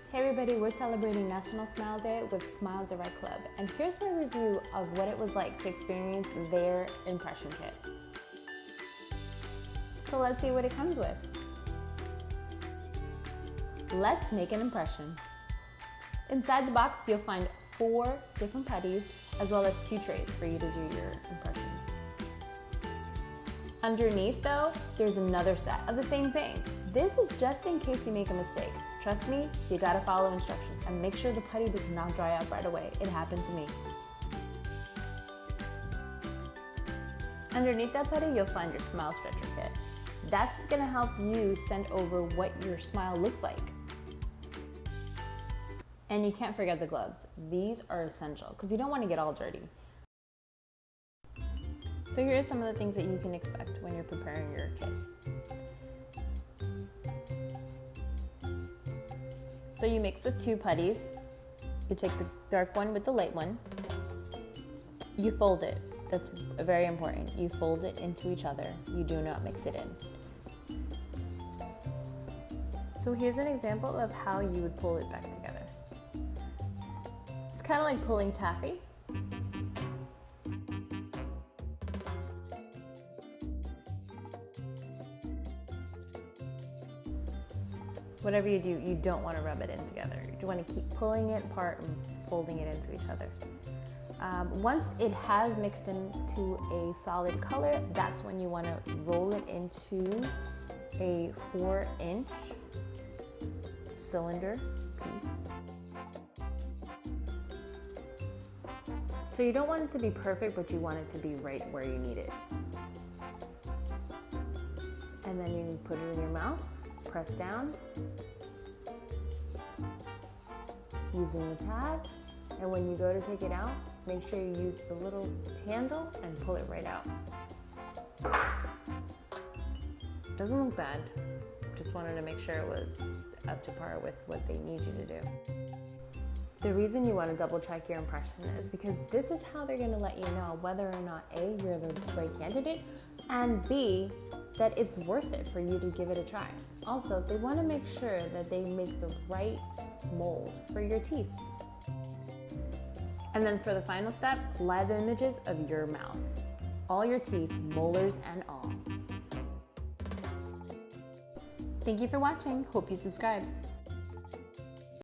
Hey everybody, we're celebrating National Smile Day with SmileDirectClub, and here's my review of what it was like to experience their impression kit. So let's see what it comes with. Let's make an impression. Inside the box, you'll find 4 different putties as well as 2 trays for you to do your impressions. Underneath though, there's another set of the same thing. This is just in case you make a mistake. Trust me, you gotta follow instructions and make sure the putty does not dry out right away. It happened to me. Underneath that putty, you'll find your smile stretcher kit. That's gonna help you send over what your smile looks like. And you can't forget the gloves. These are essential because you don't want to get all dirty. So here are some of the things that you can expect when you're preparing your kit. So you mix the 2 putties. You take the dark one with the light one. You fold it. That's very important. You fold it into each other. You do not mix it in. So here's an example of how you would pull it back together. It's kind of like pulling taffy. Whatever you do, you don't want to rub it in together. You want to keep pulling it apart and folding it into each other. Once it has mixed into a solid color, that's when you want to roll it into a 4-inch cylinder piece. So you don't want it to be perfect, but you want it to be right where you need it. And then you put it in your mouth. Press down using the tab, and when you go to take it out, make sure you use the little handle and pull it right out. Doesn't look bad. Just wanted to make sure it was up to par with what they need you to do. The reason you want to double check your impression is because this is how they're going to let you know whether or not A, you're the right candidate, and B, that it's worth it for you to give it a try. Also, they want to make sure that they make the right mold for your teeth. And then for the final step, live images of your mouth. All your teeth, molars and all. Thank you for watching. Hope you subscribe.